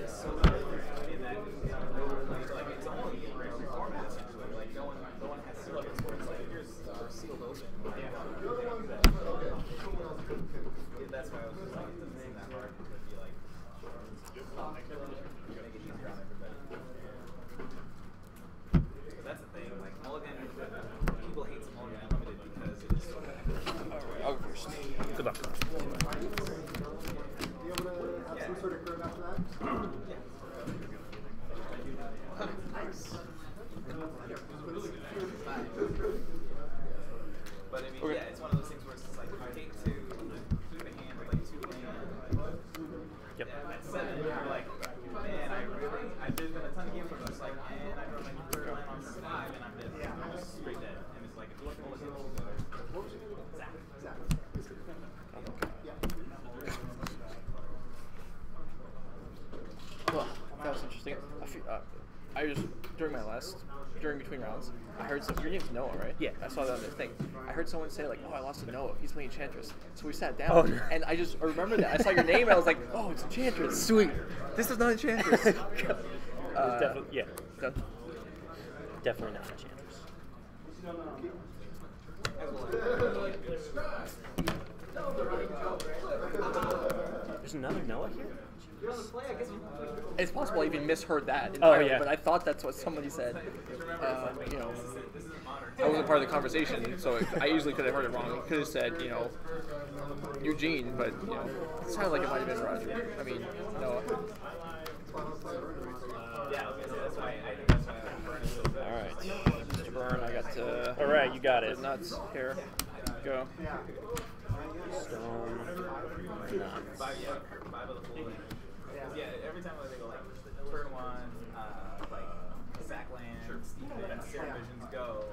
is so different in that, like it's a whole different format essentially. Like no one has syllabus where it's like here's sealed open. Yeah. That's why I was just like it doesn't seem that hard. It would be like make it easier on everybody. But that's the thing. Like Mulligan, people hate Mulligan Unlimited because it is so bad. I'll go first. Good luck. Some sort of curve after that? Nice. But I mean, yeah, it's one of those things where it's just like I hate to keep a hand with like 2 hands. Yep. At 7, you're like, man, there's been a ton of games where I'm just like, man, I run my third line on 5 and I'm dead. I'm just straight dead. And it's like, if you look at what was it? Zach. Well, that was interesting. I just during between rounds, I heard your name's Noah, right? Yeah. I saw that on the thing. I heard someone say like, "Oh, I lost to Noah. He's playing Enchantress." So we sat down, Oh, no. and I remembered that. I saw your name, and I was like, "Oh, it's Enchantress. Sweet. This is not Enchantress." Definitely, yeah. Done. Definitely not Enchantress. There's another Noah here? It's possible I even misheard that Oh, entirely, yeah. but I thought that's what somebody said. You know, I wasn't part of the conversation, so I easily could have heard it wrong. It could have said, you know, Eugene, but you know, it sounded like it might have been Roger. I mean, Noah. All right, Mr. Byrne, I got to. All right, you got it. Nuts here. Go. Stone. Nuts. Yeah, every time they go like turn 1, like Sackland, Stephen, Sarah Visions go,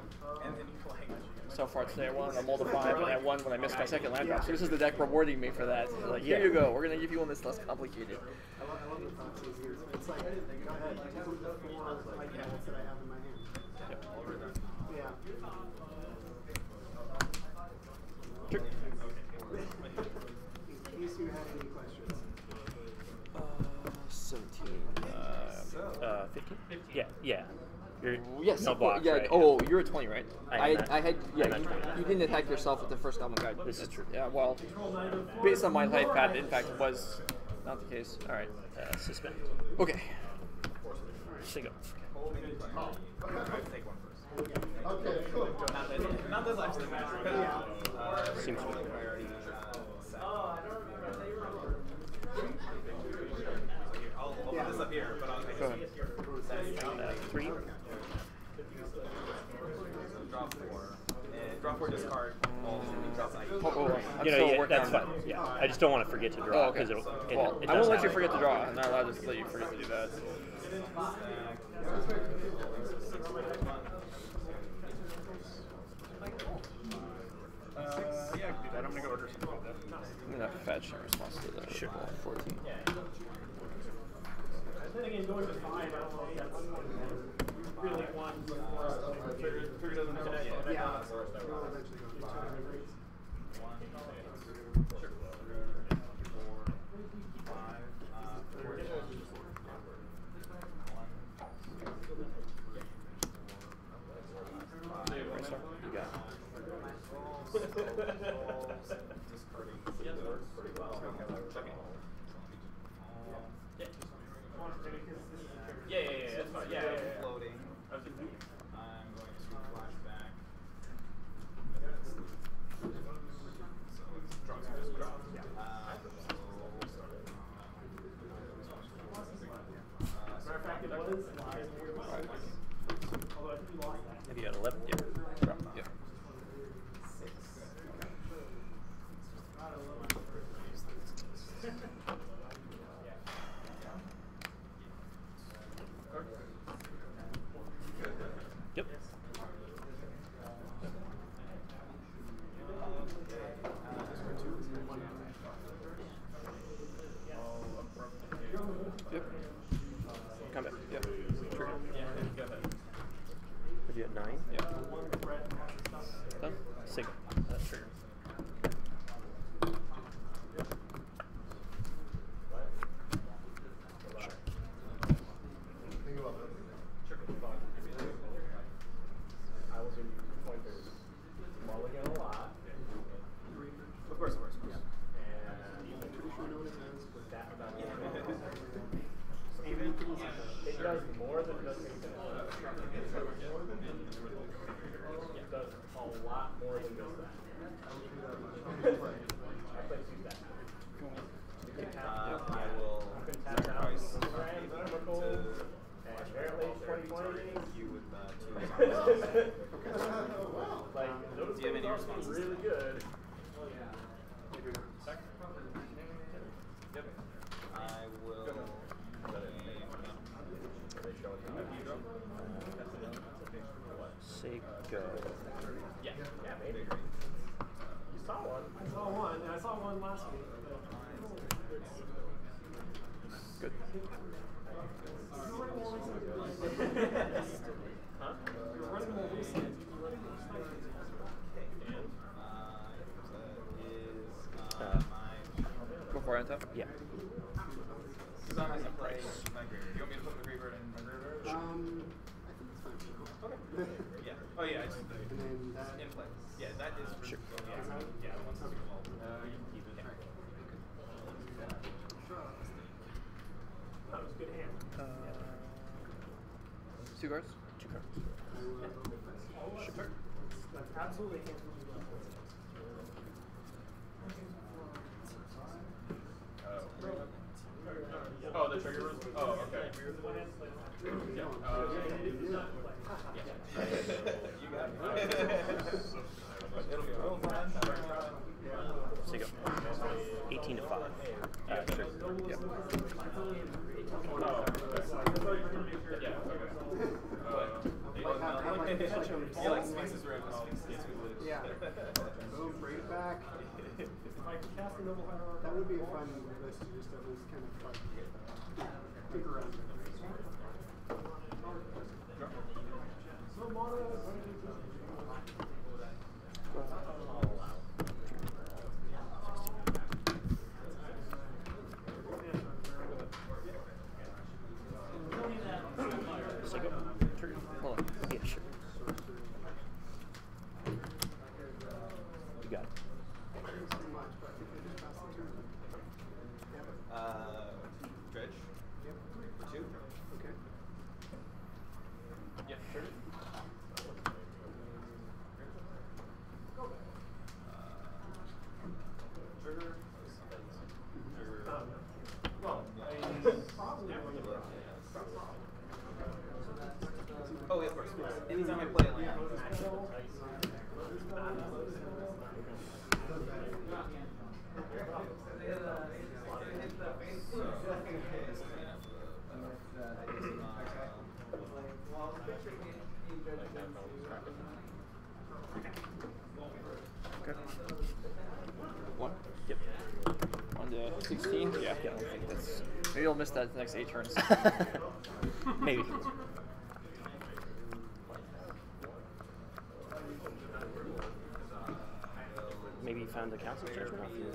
and then you like. So far today I won on a multi 5, and I won when I missed my second land drop. So this is the deck rewarding me for that. So like, here you go. We're gonna give you one that's less complicated. I love the thoughts of yours. It's like, go ahead, take the 4 like handles that I have in my hand. Yep. Yeah. Sure. In case you had any questions. 17. 15? Yeah. You're Yes. no blocks, yeah. right? Oh, you're a 20, right? I had. Yeah. I'm at 20. You didn't attack yourself with the first Goblin Guide. This is true. Yeah. Well, based on my life path, in fact, it was not the case. All right. Suspend. Okay. Single. Take one first. Okay, cool. Not this actually matters. Seems Priority. I'll put this up here, but I'll take it. 3. Draw 4. And draw 4 discard. I'm You know, still yeah, working that's on fine. Yeah, I just don't want to forget to draw Oh, okay. because Well, it I won't does let you happen. forget to draw. I'm not allowed to let you forget to do that. Yeah, I can do that. I'm going to go order something like that. I'm gonna fetch in response to the 14. Again, going to 5, I don't know if that's really one before Trigger doesn't connect. Yeah. We'll eventually go to 5. You got Yeah, that's fine. Yeah. Floating. I'm going to flash back. So it's draw. Matter of fact, it was live. Although I think you lost that. Have you got 11? Yeah. draw. Yeah. 6. Yep. Yep. Combat. Yep. Trigger. Have you had 9? Yeah. Done. Single. Trigger. Sure. Good. Huh? Before I tap? Yeah. So I'm going to play my graveyard. You want me to put the graveyard in my graveyard? I think it's fine for now. Okay. Yeah. Oh yeah, I just And then that. in play. Yeah, that is Sure. Yeah, once it's resolved. You can keep it. That was a good hand. 2 cards? 2 cards. Sure. That's absolutely hand. Oh, the trigger was. Oh, okay. Yeah. You got it. It'll be real fun. So you go. 18 to 5. Sure. Yep. Oh, okay. Yeah, okay. He like Sphinx's room. Yeah. Boom, bring it back. If I could cast a noble hierarch, That would be a fun list to just at least kind of like think around. so mono. So you go. Trigger. Hold on. Yeah, sure. You got it. Dredge. For 2. Okay. Yeah, sure. Trigger. Well, oh, yeah, of course. Anytime I play a land. Okay. 1? Yep. 1 to 16? Yeah. Yeah, I don't think that's. Maybe I'll miss that the next 8 turns. Maybe. Maybe you found the council judgment off your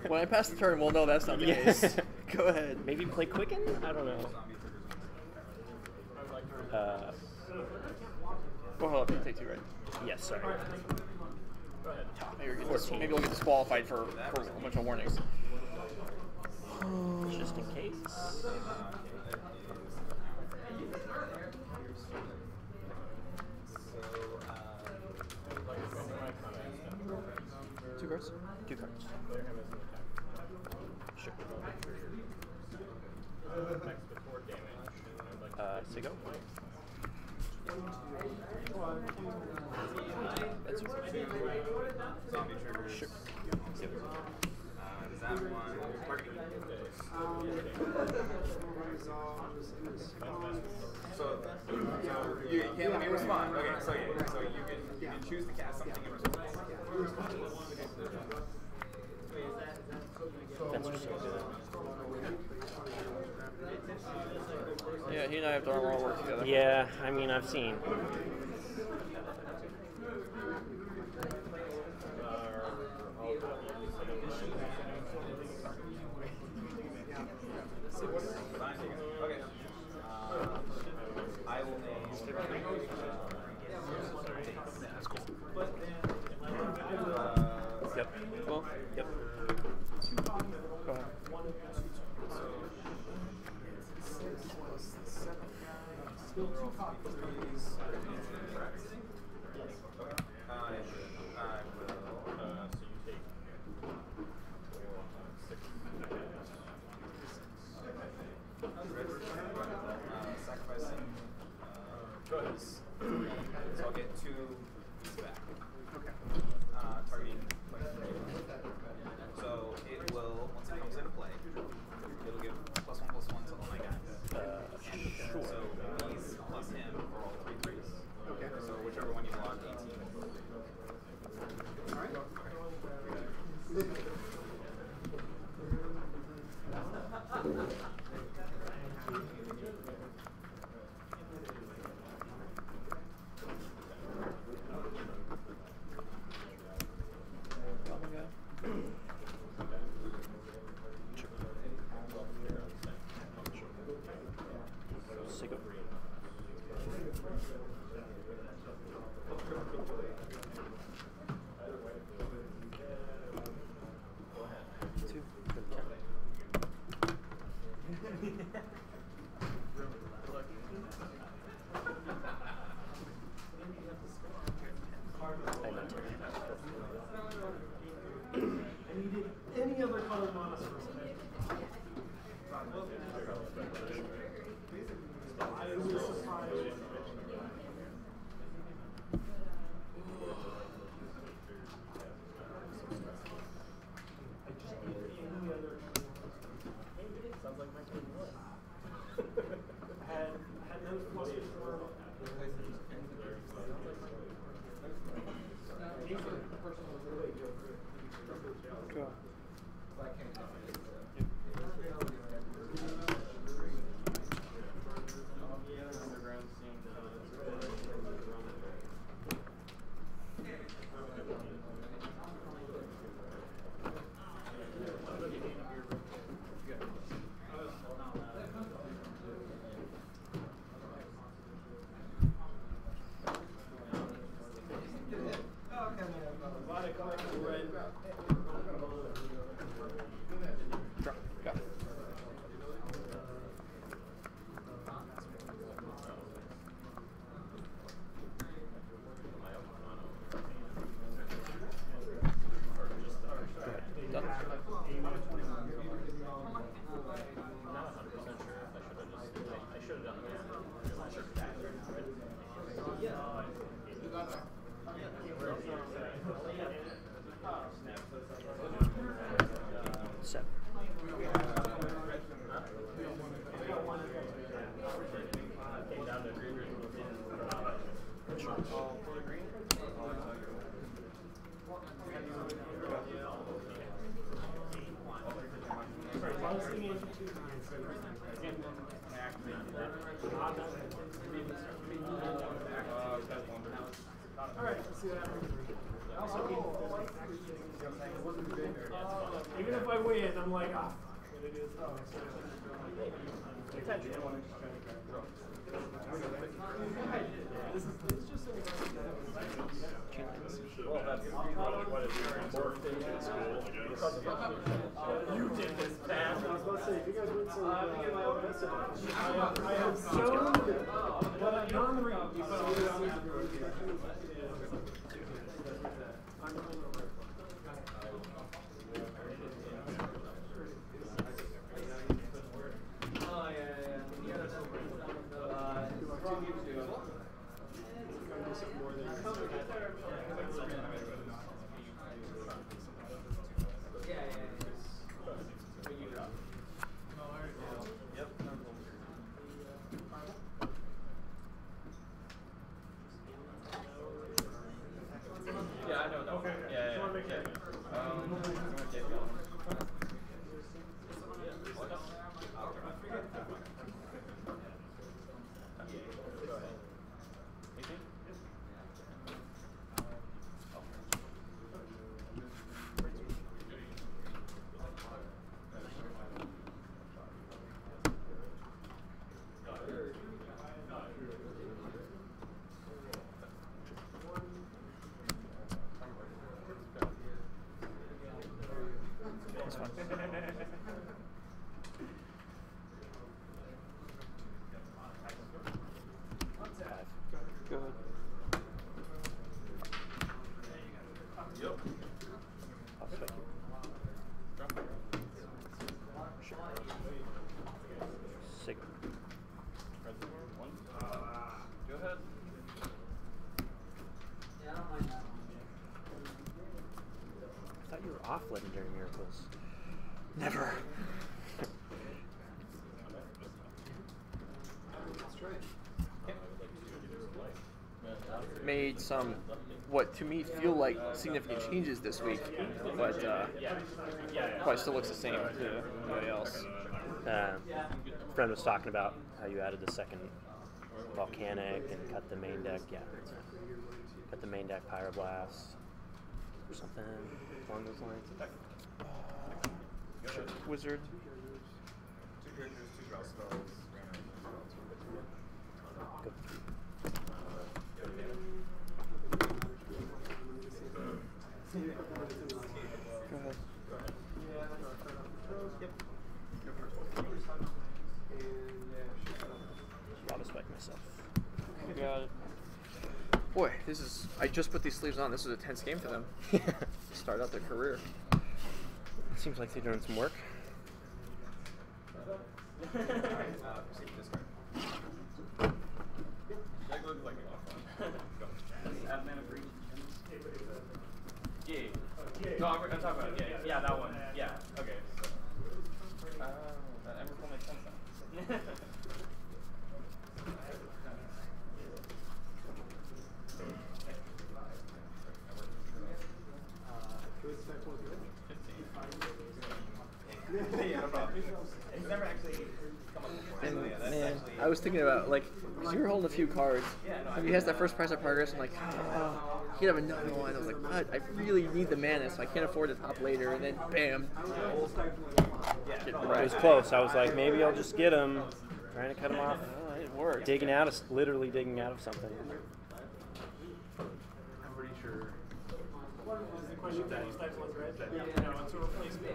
When I pass the turn, we'll know that's not the case. Go ahead. Maybe play Quicken? I don't know. Oh, hold up. Take 2, right? Yes, sorry. Maybe, 14. maybe we'll get disqualified for a bunch of warnings. Just in case. 2 cards? 2 cards. Sure. So go. That's Zombie triggers. Sure. Does that one targeting? So you can't let me respond. Okay, so yeah, so you can choose to cast something in response. Fence or so. Yeah, he and I have done a lot of work together. Yeah, I mean, I've seen. Okay. I will name. That's cool. Yep. Cool. Yep. Go ahead. Still 2 copies. Sacrificing. So I'll get 2 back. Okay. Targeting. So it will, once it comes into play, it'll give +1/+1 to all my guys. Sure. So these plus him are all 3/3s. Sick of two. I needed any other color monsters. I was surprised. I just needed any other. Sounds like my kid was. Had those flustered for. Cool. Drop. Got it. Done. Seven. Alright, let's see what happens. I also even if I win, I'm like, ah, what it is. Oh, this is just so Well, that's what is more thing in school, I guess. you did this fast. I was about to say, if you guys went so I have shown but non-read. That's fine. Good. Yep. I'll spec you. Sure. Sig. One. Go ahead. I thought you were off Legendary Miracles. Never. Made some, what to me feel like significant changes this week, but probably still looks the same to everybody else. Friend was talking about how you added the second volcanic and cut the main deck. Yeah, cut the main deck pyroblast or something along those lines. Wizard. 2 characters, 2 draw spells. Go. Go ahead. I'll respect myself. You got it. Boy, this is. I just put these sleeves on. This is a tense game for them. Start out their career. Seems like they're doing some work. Proceed to discard. That looks like a lot of fun. Go. Add mana for each. Yeah. No, I'm talking about it. Yeah, that one. Yeah. Okay. So, that Emberpool makes sense now. Yeah, no problem. He's never actually come up before. And So, yeah, that's man, actually, I was thinking about like, cause you were holding a few cards. Yeah, no, and he has that first price of progress. I'm like, he'd have another one. I was like, what? I really need the mana, so I can't afford to top later. And then, bam. yeah, Get no, It wrecked. was close. I was like, maybe I'll just get him. Trying to cut him off. It worked. Digging out of, literally digging out of something. I'm pretty sure. Is the question that you stifle as red? No, it's a replacement.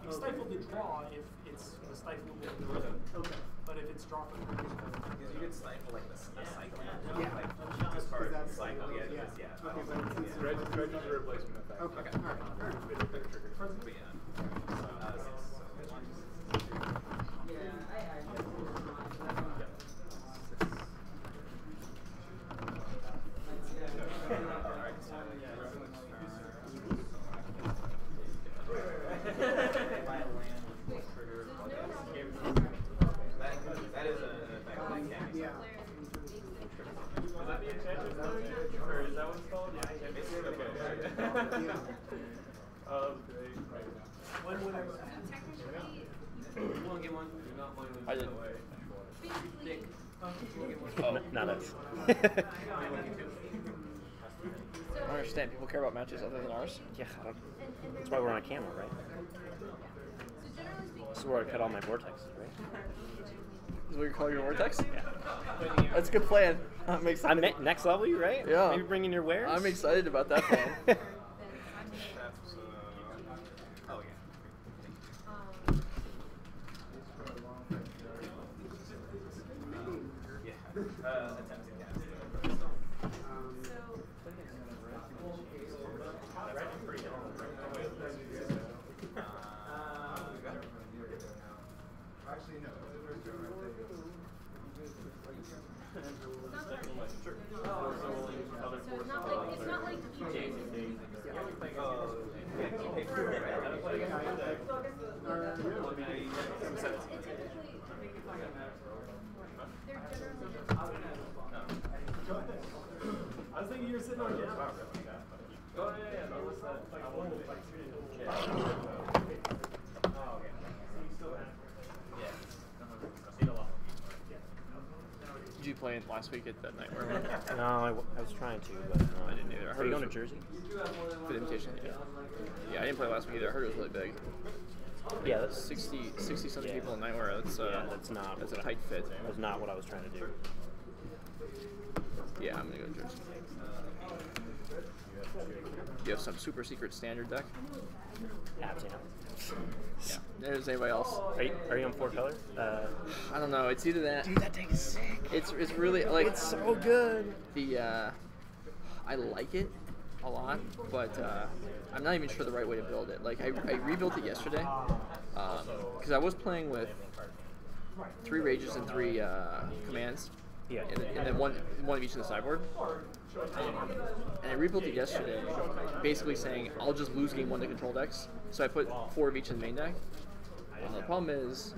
You stifle the draw if it's the stifle with the rhythm. Okay. But if it's draw from the because you could stifle like the cycle. Yeah. Like, Because discard that's- cycle. Yeah, yeah. just, yeah. Okay, but it's- Red is a replacement effect. Okay. All right. But yeah. That is an effect that can be. Yeah. Is that the enchantment though? Or is that what it's called? Yeah, Basically, okay. Yeah. Great. When would I I didn't. Oh, not us. I don't understand. People care about matches other than ours. Yeah, I don't, that's why we're on camera, right? This is where I cut all my vortexes, right? Is what you call your vortex? That's a good plan. I'm excited. I'm next level, you right? Yeah. Maybe bring in your wares. I'm excited about that plan. That's oh yeah. Yeah. Attempt to cast. Actually, no. It's not like EJ. I was thinking you were sitting on camera. Oh, yeah. That was like old, like 3 Did you play it last week at that Nightmare one? No, I was trying to, but no. I didn't either. I Are heard you it going was to Jersey? for the invitation. Yeah. Yeah, I didn't play last week either. I heard it was really big. Yeah, that's 60 something Yeah. people in Nightmare. That's that's not. that's a tight fit. That was not what I was trying to do. Yeah, I'm gonna go to Jersey. You have some super secret standard deck? Abs, yeah. Yeah. There's anybody else? Are you on 4 color? I don't know. It's either that. Dude, that deck is sick. It's really like It's so good. the I like it a lot, but I'm not even sure the right way to build it. Like I rebuilt it yesterday because I was playing with 3 rages and 3 commands. Yeah. And then one of each in the sideboard. And I rebuilt it yesterday, basically saying I'll just lose game 1 to control decks. So I put 4 of each in the main deck. The problem is,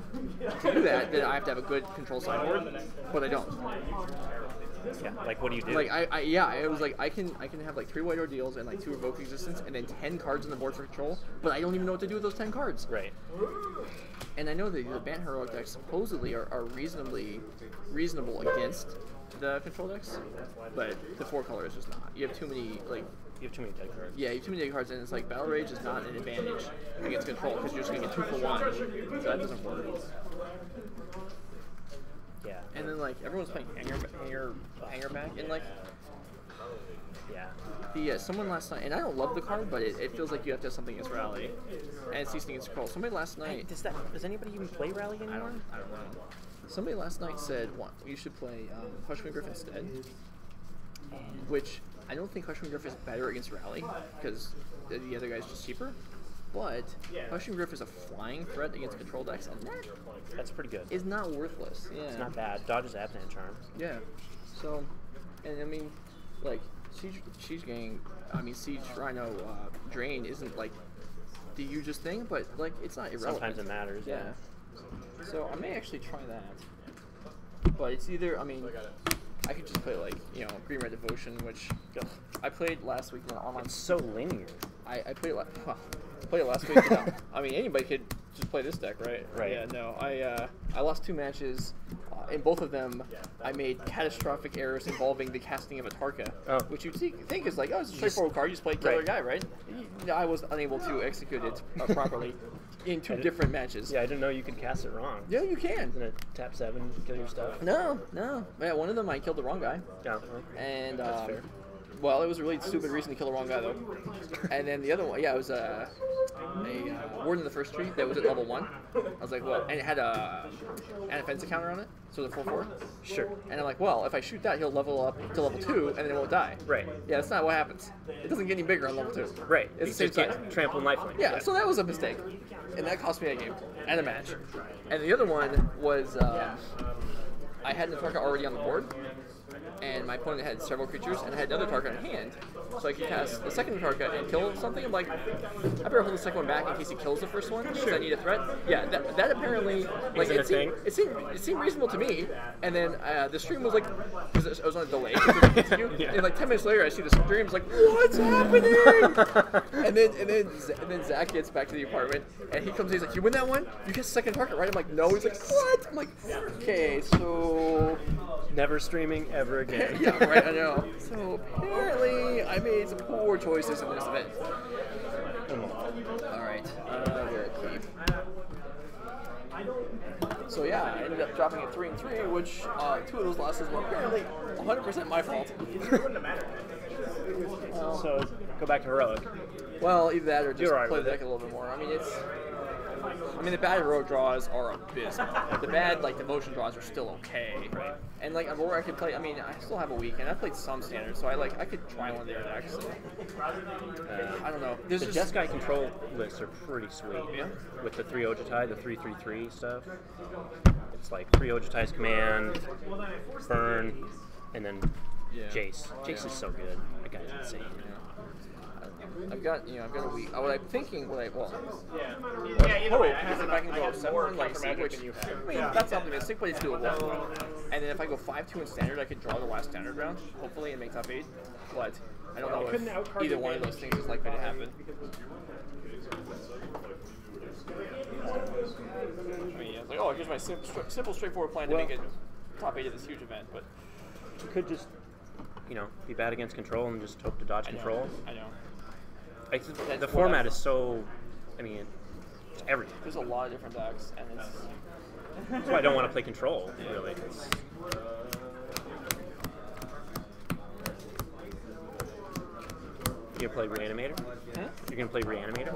to do that, then I have to have a good control sideboard, but I don't. Yeah, like what do you do? Like it was like I can have like 3 white ordeals and like 2 revoke existence and then 10 cards on the board for control, but I don't even know what to do with those 10 cards. Right. And I know that the Bant Heroic decks supposedly are reasonable against the control decks, but the 4 color is just not. You have too many You have too many dead cards. Yeah, you have too many dead cards, and it's like Battle Rage is not an advantage against control because you're just gonna get 2 for 1, so that doesn't work. Yeah. And then like everyone's playing hanger back, and like someone last night, and I don't love the card, but it feels like you have to have something against Rally, and it's decent against control. Somebody last night. Does anybody even play Rally anymore? I don't know. Somebody last night said you should play Hushwing Griff instead, which I don't think Hushwing Griff is better against Rally because the other guy's just cheaper. But Hushwing Griff is a flying threat against control decks, and that's pretty good. Is not worthless. Yeah. It's not bad. Dodges Absent Charms. Yeah. So, and I mean, like Siege Gang, Siege Rhino Drain isn't like the hugest thing, but like it's not irrelevant. Sometimes it matters. Yeah. So I may actually try that. But it's either I could just play like Green Red Devotion, which I played last week in online. It's so linear. I played it last week. Anybody could just play this deck, right? Right. Yeah. No, I lost 2 matches. In both of them, I made catastrophic errors involving the casting of a Tarka, which you think is like, it's a straightforward card. You just play killer guy, right? I was unable to execute it properly in 2 different matches. Yeah, I didn't know you could cast it wrong. Yeah, you can. Isn't it tap 7, kill your stuff? No. Yeah, one of them I killed the wrong guy. Yeah. And that's fair. Well, it was a really stupid reason to kill the wrong guy, though. And then the other one, it was a Warden in the first tree that was at level 1. I was like, well, and it had a offensive counter on it, so it was a 4/4. Sure. And I'm like, well, if I shoot that, he'll level up to level 2, and then it won't die. Right. Yeah, that's not what happens. It doesn't get any bigger on level 2. Right. It's the same size. Trample and lifelink. Yeah, so that was a mistake. And that cost me a game and a match. And the other one was I had the Tarka already on the board, and my opponent had several creatures, and I had another Tarka in hand. So I could cast the second Tarka and kill something. I'm like, I better hold the second one back in case he kills the first one, because I need a threat. Yeah, that apparently, like, it seemed reasonable to me. And then the stream was like, because it was on a delay, and like 10 minutes later, I see the stream's like, what's happening? and then Zach gets back to the apartment, and he comes in, he's like, you win that one? You get the second Tarka, right? I'm like, no. He's like, what? I'm like, okay, so... Never streaming ever again. Yeah, right, I know. So apparently I made some poor choices in this event. Alright, we'll keep. So yeah, I ended up dropping at 3-3, which 2 of those losses were apparently 100% my fault. So go back to Heroic. Well, either that or just play the deck a little bit more. The bad heroic draws are abysmal. The bad, devotion draws are still okay. Right. And, or I could play, I still have a week, and I've played some standards, so I could try one of their decks. I don't know. The Jeskai control lists are pretty sweet. Yeah. With the 3 Ojutai, the 3/3/3 stuff. It's like 3 Ojutai's command, burn, and then Jace. Jace is so good. That guy's insane. I've got a week. What I'm thinking, hope is if I can go 7-1 which that's optimistic, but it's doable. And then if I go 5-2 in standard, I could draw the last standard round, hopefully, and make top 8. But I don't know if either one of those things is likely to happen. It's like, here's my simple, straightforward plan to make it top 8 of this huge event, but you could just, be bad against control and just hope to dodge control. I know. The format is so, it's everything. There's a lot of different decks, and it's... That's why I don't want to play control, really. You gonna play Reanimator? You're gonna play Reanimator?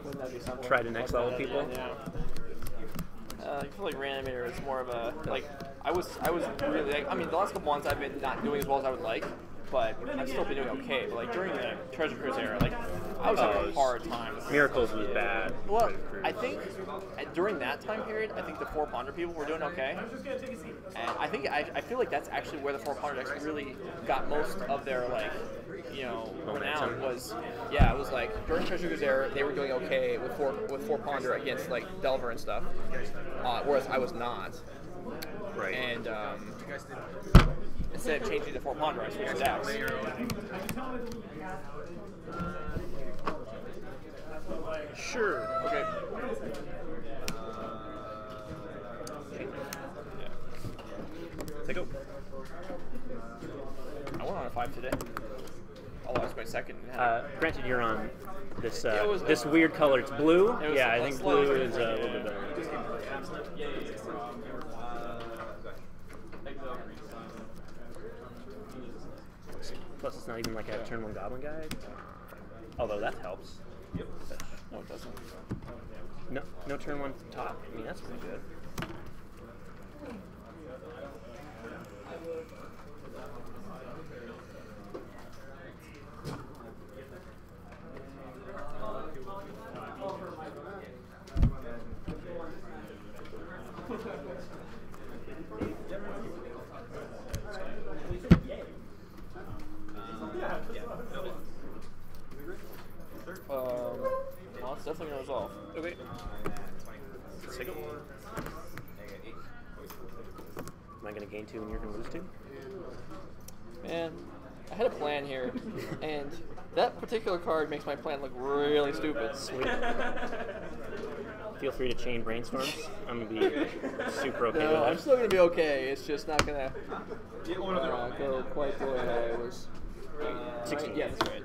Wouldn't that be something? Try to next level people? Yeah. I feel like Reanimator is more of a, I was really, the last couple months I've been not doing as well as I would like. but I've still been doing okay. But like during the Treasure Cruise era, like I was having a hard time. Miracles was bad. Well, I think during that time period, I think the 4-pounder people were doing okay. And I think I feel like that's actually where the 4-pounder decks really got most of their like, you know, renown was. Yeah, it was like during Treasure Cruise era, they were doing okay with 4-pounder against like Delver and stuff, whereas I was not. Right. And instead of changing to 4-pounder, I switched decks. Sure. Okay. Take a. I went on a 5 today. Although I was my second. Granted, you're on this was- this weird color. It's blue. It was Yeah, I a think slow blue turn. is a little bit better. Plus, it's not even like a turn 1 goblin guide. Although that helps. No, it doesn't. No turn 1 top. I mean, that's pretty good. Well, it's definitely gonna resolve. Okay. Take a. Am I going to gain 2 and you're going to lose 2? Man, I had a plan here, and that particular card makes my plan look really stupid. Sweet. Feel free to chain brainstorms. I'm going to be super okay No, I'm with still gonna be okay. It's just not gonna go quite the way I was. 16. Yeah, that's right.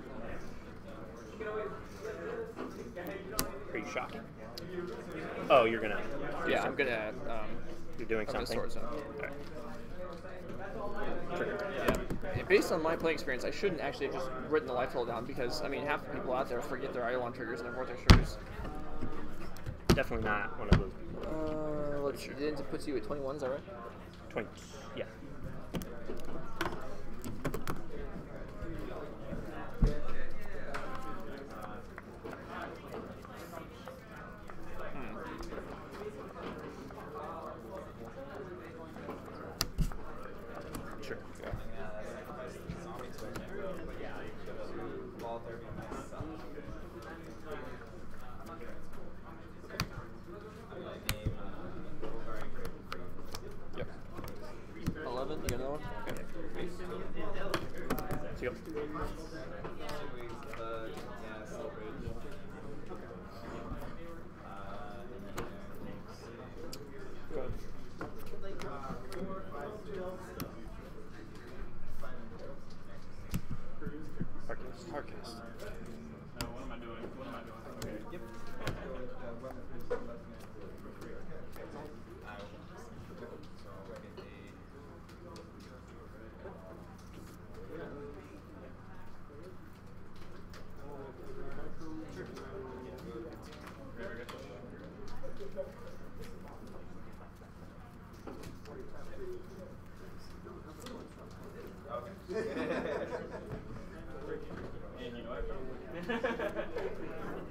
Are you shocking? Oh, you're going to. Yeah, I'm gonna. You're doing I'm gonna something? sword zone. Okay. Trigger. Yeah. Based on my playing experience, I shouldn't actually have just written the life total down because I mean half the people out there forget their Eidolon triggers and their Vortex triggers. Definitely not one of those people. Let's see. It puts you at 21. Is that right? 20. Yeah. Sure. Yeah. Yep. 11. You got another one? Okay. Let's go. Hardcast. No, what am I doing? What am I doing? Okay. Yep.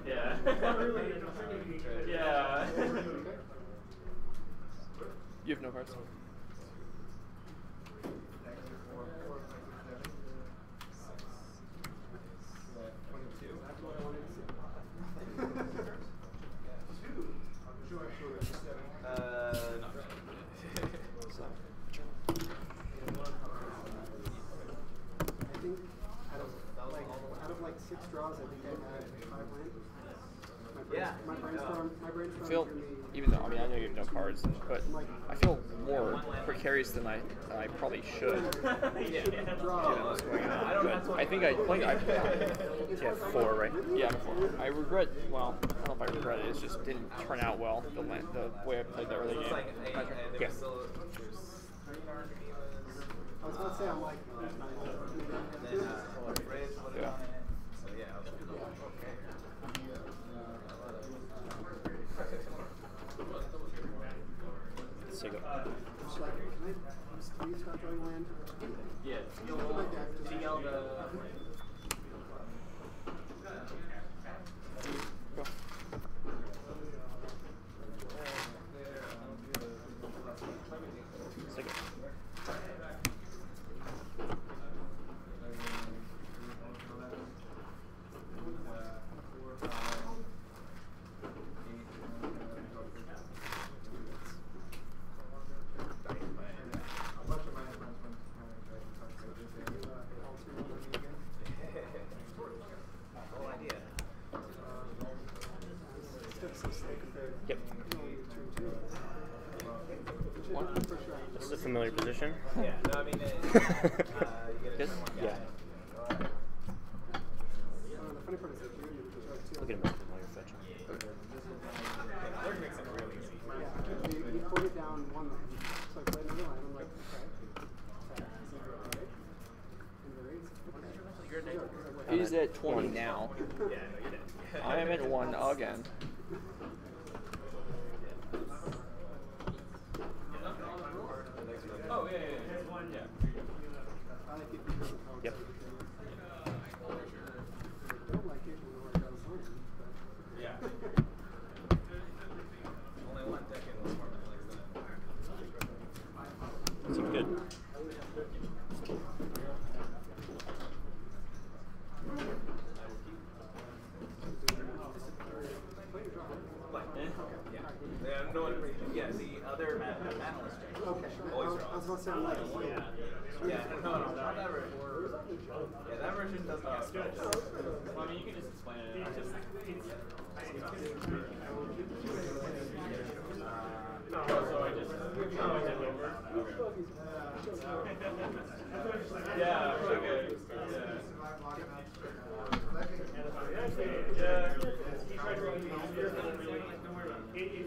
Yeah. Yeah. You have no cards. So, I think out of like 6 draws, I think I had 5 wins. My brainstorm feel, for me. even though I mean I know you have no cards, but I feel more precarious than I probably should. Given what's going on. But I think I Yeah, 4, right? yeah. I regret. Well, I don't know if I regret it. It just didn't turn out well. The way I played the early game. Yeah. I was about to say, I'm like, Yeah. So go. just like, can I please stop drawing land? Yeah. Go. Second. Yep. This is a familiar position. Yeah, no, I mean, you Good? Yeah. The funny part is that Look at him open while you're fetching. Clerk makes it real easy. yeah, you put it down one line. It's like right another line. I'm like, okay. Okay. He's at 20 now. Yeah, no, you're dead. I am at 1 again. Oh, yeah. I like it because of how it's Yep. I don't like it when the word goes on. Yeah. Only one decade was more like that. Seems good. Yeah, no, yeah, the other analyst check. Okay. Always I was going to say, I'm like, Yeah, no, not that version. Yeah, that version doesn't get skills. Well, I mean, you can just explain it. It's just, so I just did over. Yeah, okay.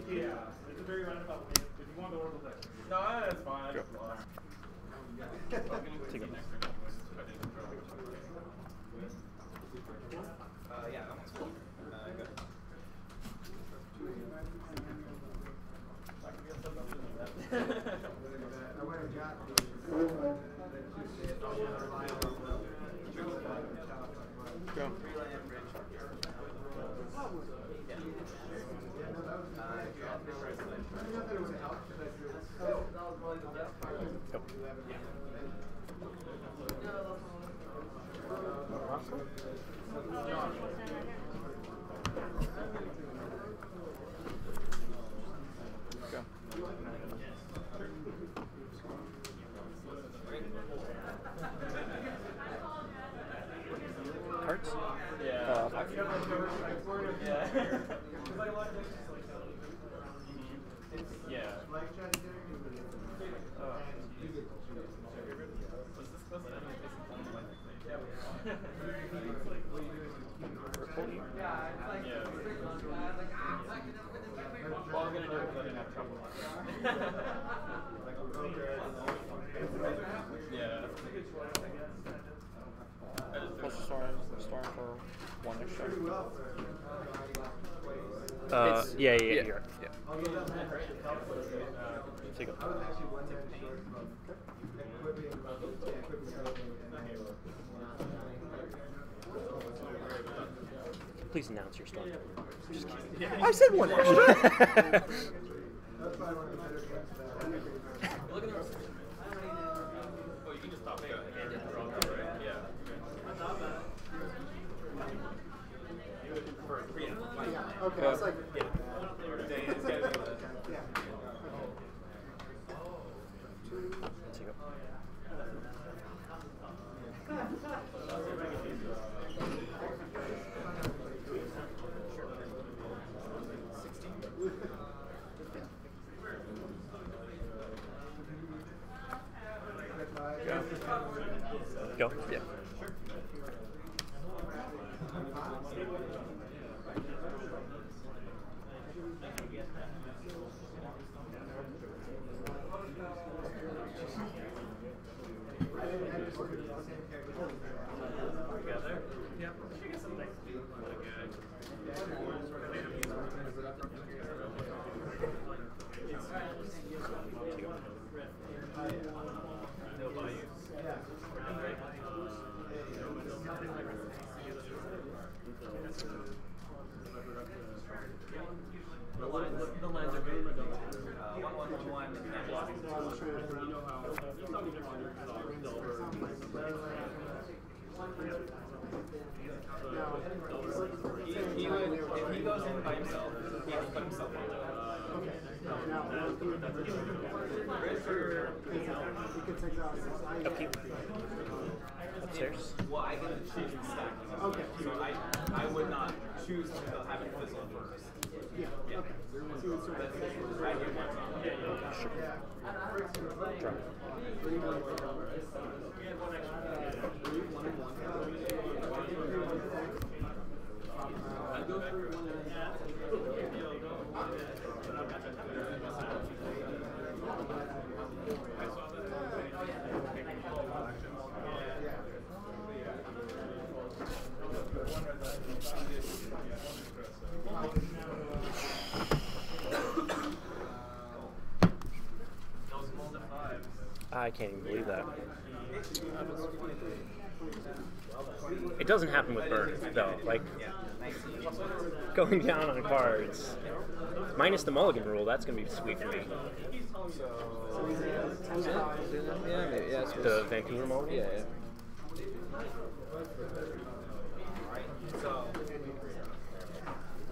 Yeah. It's a very roundabout way. If you want the orbital deck. No, that's fine. Go. Take it. Yeah, that one's cool. Good. Go. Go. Cards? Yeah. Yeah. Yeah. Well, I'm gonna do it because I didn't have trouble. Yeah. Plus storm for 1 extra. Yeah, Yeah. you're right. Yeah. Take it. Please announce your storm. Just kidding. I said 1 extra. Oh, you can just stop there. Yeah. For okay, I was like, yeah. It's gotta be the- yeah. Take it. Upkeep. Upstairs. Well, I get to choose the stack. Okay. So I would not choose to have it fizzle first. Yeah. Okay. I get one time. Sure. Draw. I can't even believe that. It doesn't happen with burn, though. Like, going down on cards, minus the mulligan rule, that's going to be sweet for me. Yeah, maybe. Yeah, The Vancouver mulligan? Yeah.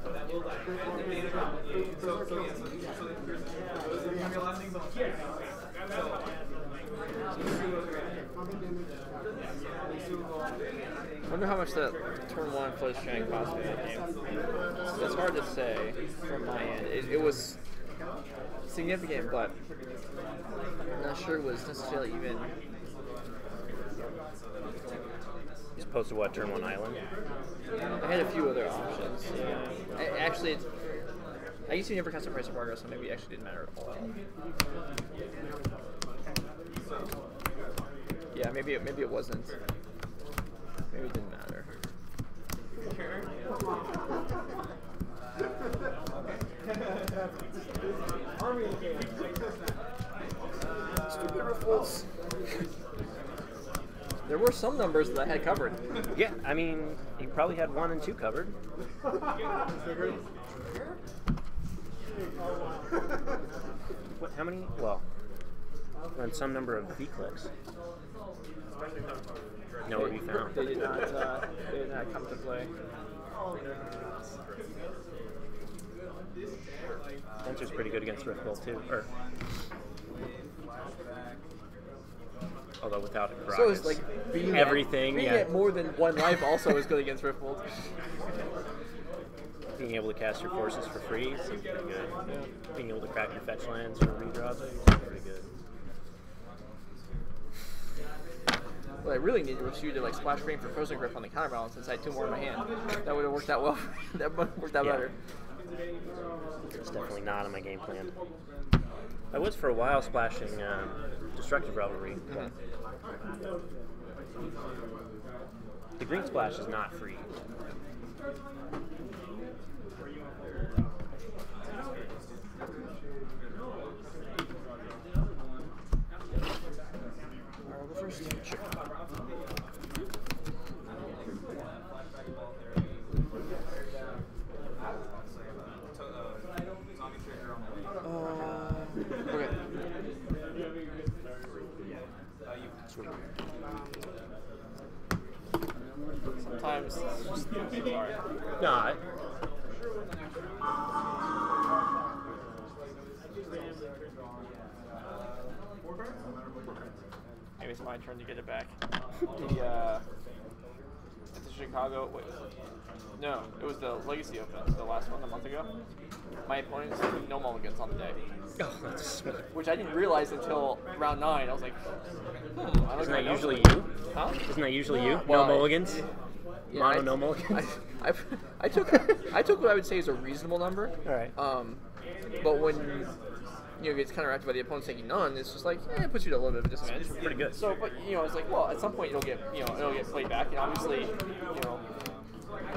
I wonder how much that turn 1 float strand cost me in that game. It's hard to say from my end. It was significant, but I'm not sure it was necessarily even. As opposed to what, turn 1 island? I had a few other options. Yeah. I used to never cast a price of progress, so maybe it actually didn't matter at all. Yeah, maybe it wasn't. Maybe it didn't matter. Stupid riffles. There were some numbers that I had covered. Yeah, I mean, you probably had 1 and 2 covered. What, how many? Well, on some number of V-clips. Nowhere to be found. They did not come to play. Spencer's pretty good against Riftbolt too. Although without a Karakas. So it's like being everything. At more than 1 life also is good against Riftbolt. Being able to cast your forces for free seems pretty good. Yeah. Being able to crack your fetch lands for redraws seems pretty good. What I really needed was you to like splash green for Frozen Grip on the counterbalance since I had 2 more in my hand. That would have worked out well. That would have worked out better. It's definitely not on my game plan. I was for a while splashing Destructive Revelry. But the green splash is not free. I'll go first. Sure. Okay. Sweet. Sometimes it's just hard. No, Maybe it's my turn to get it back. At the Chicago, no, it was the Legacy Open, the last one a month ago. My opponents took no mulligans on the day. Oh, that's sweet. Which I didn't realize until round 9. I was like, Isn't that usually you? Huh? Isn't that usually you? Well, no mulligans? Yeah, Mono, no mulligans? I took what I would say is a reasonable number. All right. But when it gets counteracted by the opponent taking none, it's just like it puts you to a little bit of a disadvantage. Pretty good. So, but it's like, well, at some point it'll get played back, and obviously,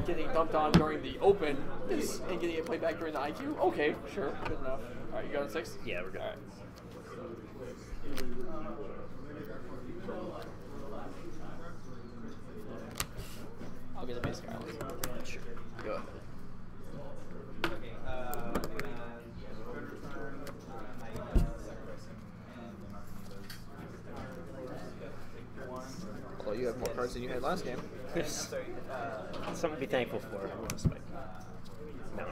getting dumped on during the Open and getting it played back during the IQ. Okay, sure, good enough. All right, you got on 6? Yeah, we're good. All right. I'll be the base guy. Sure. Go ahead. Well, you have more cards than you had last game. Yes. Something to be thankful for. I want to spike. No.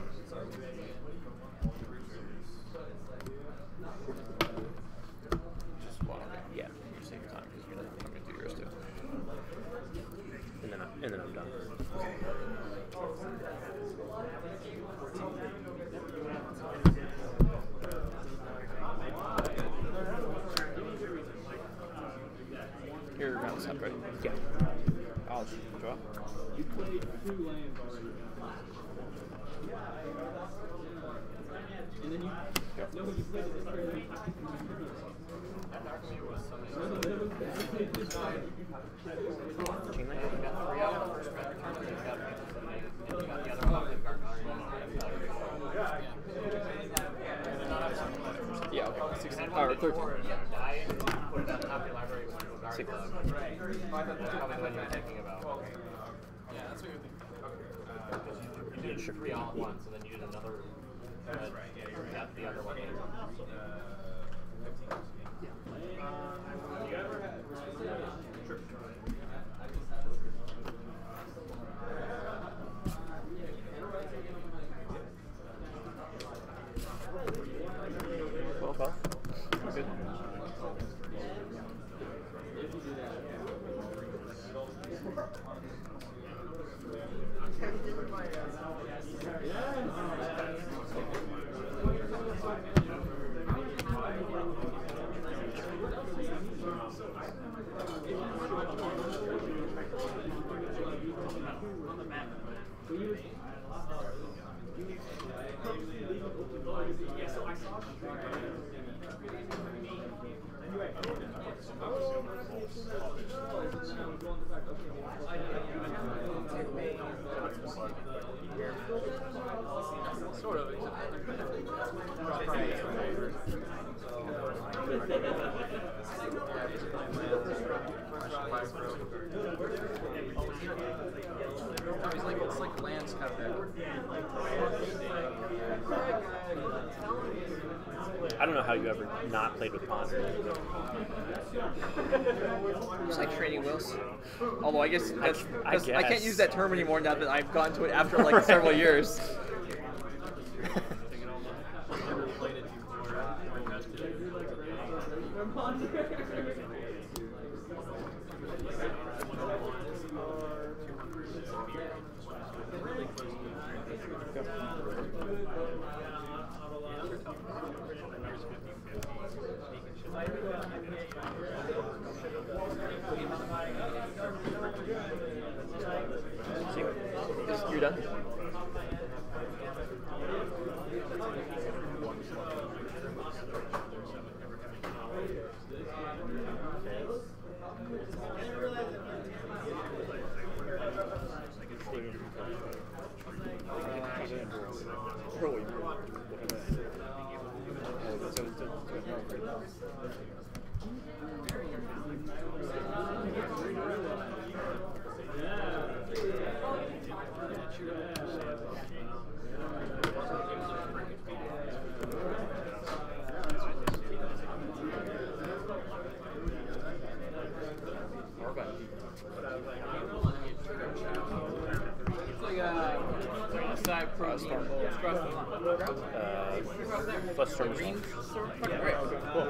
Yep. Chain link? Yeah, okay. 16. Or 13. 6. You did 3 all at once, and then you did another. That's right. Yeah, you're at the other one. 15. You ever had trip? Well. Good. Sort of. It's like Lance cut back. I don't know how you ever not played with Pond. Just like training wheels. Although I guess that's I I can't use that term anymore now that I've gone to it after like several years. You're done? Plus storm green. Great. Cool.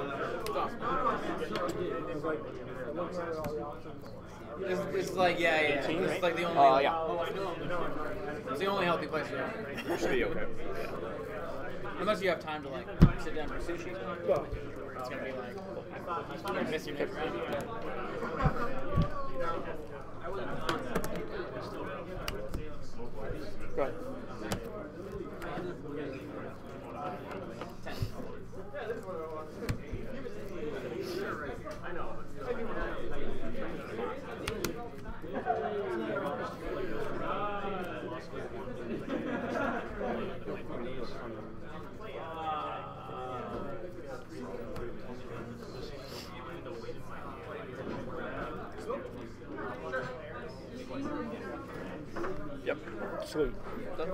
It's like, yeah. It's right? like the only. Yeah. It's the only healthy place to go. Should be okay. Unless you have time to like sit down for sushi. Well, It's gonna be like you're gonna miss your trip. Go ahead. yep. Sweet. Done?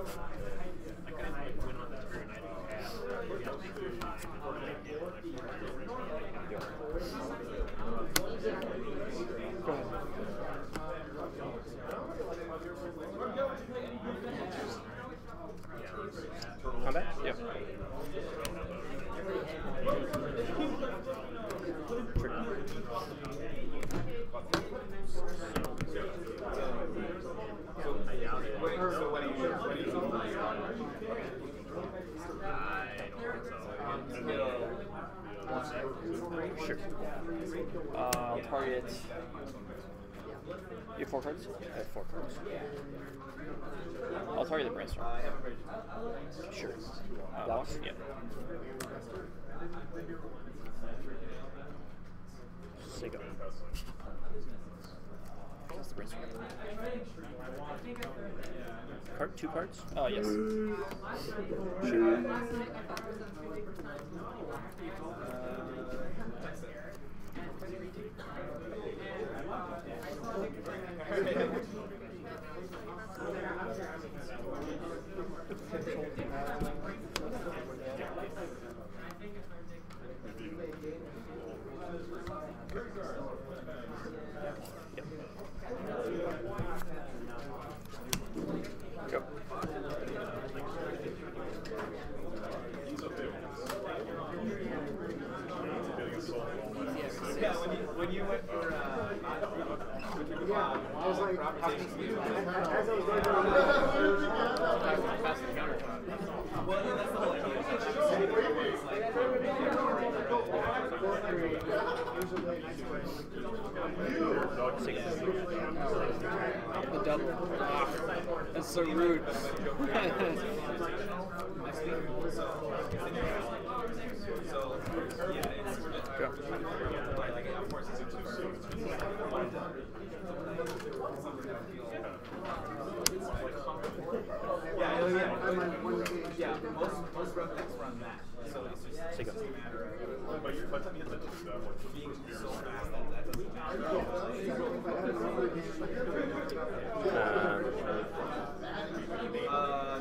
Go ahead. Combat? Yep. So what do you Sure. Target. You have 4 cards? I have 4 cards. I'll target the brainstorm. Sure. That one? Yeah. 2 cards? Yes. Go. Yeah, when you went for I was like, as I was going down well, yeah, that's the whole idea. The double. Ah, that's so rude. So, yeah, it's Go. like, of course, it's yeah, most road decks run that. So it's just a matter of being so fast that doesn't matter.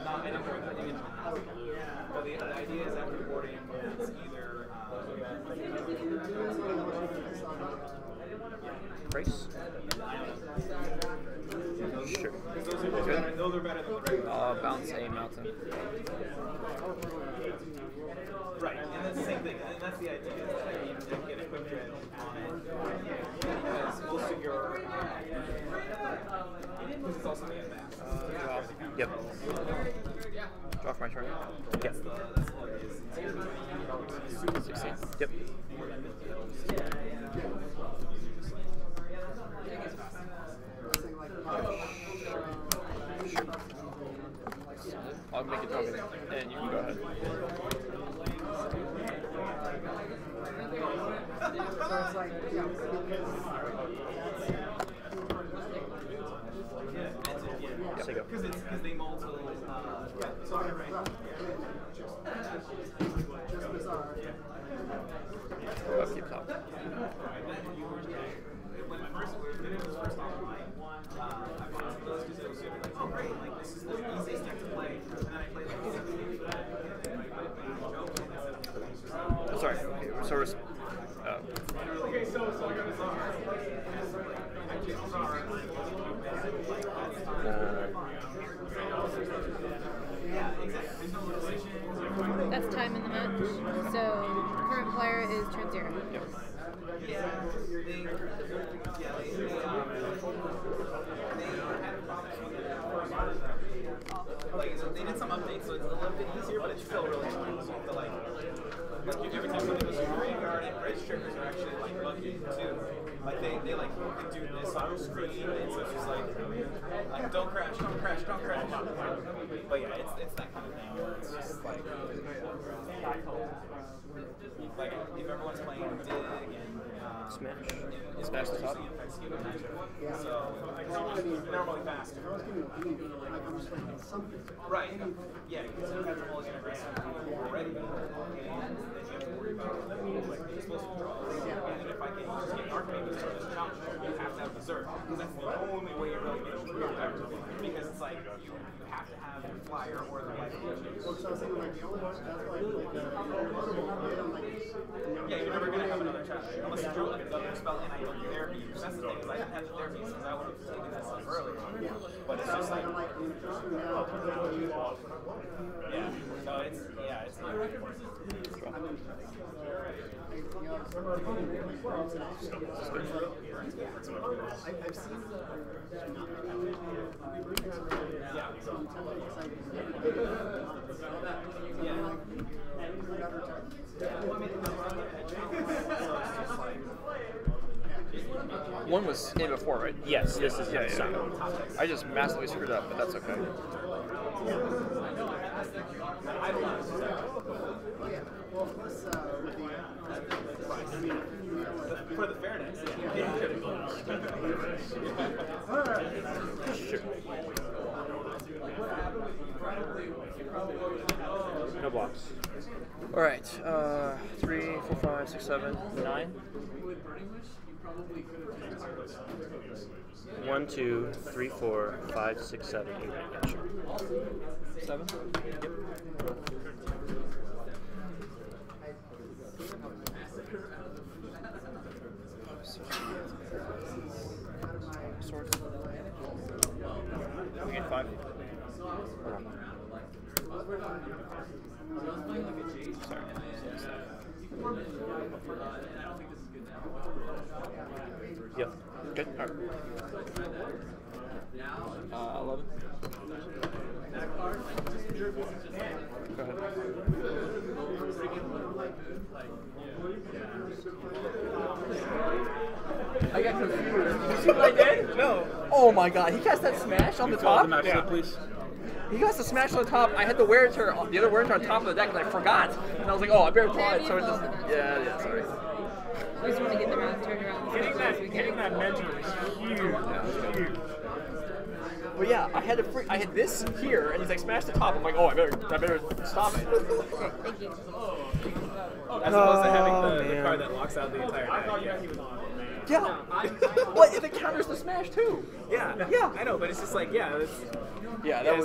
Not anymore. I think it's but the idea is after boarding, it's either Price? Sure. those are better than the regular. Bounce a mountain. Right, and that's the same thing, and that's the idea, is that you get a quick trade on it, because most of your, because it's also made advance. Yep. Draw for my turn. Yep. 16. Yep. I'll make it token, and you can go ahead. so it's like, yeah, Because they mold to, sorry, right? just bizarre. Keep top. When it was first online, I bought those because it was like, oh great, like this is the easiest deck to play. And then I played like Sorry. Okay, so we're. okay, so I got bizarre. Yeah, exactly. There's no decisions. That's time in the match. So current player is turn 0. Yep. Yeah, they had problems with it. Like, they did some updates, so it's a little bit easier, but it's still really annoying. So you have to, like every time something goes to your graveyard, and bridge triggers are actually, like, lucky, too. Like, they do this on screen, and so it's just like, don't crash, don't crash, don't crash. But yeah, it's that kind of thing. It's just like if everyone's playing Dig and Smash. Smash the top. So they're really fast. Right. Yeah, because you have to pull an aggressive already, and then you have to worry about explosive draws. And if I can just get Arcane to start this challenge, you have to have Berserk, because that's the only way you're really going to improve ever. Because it's like you have to have your flyer or the light. Yeah, you're never going to have another challenge unless you drew like another spell and I don't therapy. That's the thing, is I didn't have the therapy since I would have taken that stuff earlier. But it's just like, yeah, no, it's not right. I've seen One was in before, right? Yes, this is Yeah, the sun. I just massively screwed up, but that's okay. For the fairness, Sure. No blocks. All right. 3, 4, 5, 6, 7, 9. 1, 2, 3, 4, 5, 6, 7, 8. Yeah, sure. 7. Swords. We get 5. Sorry. Yep. Good. All right. 11. Go ahead. I got confused. You see what I did? No. Oh my god, he cast that smash on the top? Slip, please. He got the smash on the top. I had the wear and tear, the other wear and tear on top of the deck, and I forgot. And I was like, oh, I better draw it. So it just, yeah, sorry. We just want to get the round turned around. Getting that mentor is huge. Huge. But yeah, I had this here, and he's like, smash the top. I'm like, oh, I better stop it. Okay, thank you. As opposed to having the card that locks out the entire deck. Yeah, but it counters the smash too. Yeah, I know, but it's just like, that As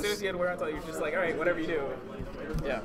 soon as you had wear until you're just like, all right, whatever you do. Yeah.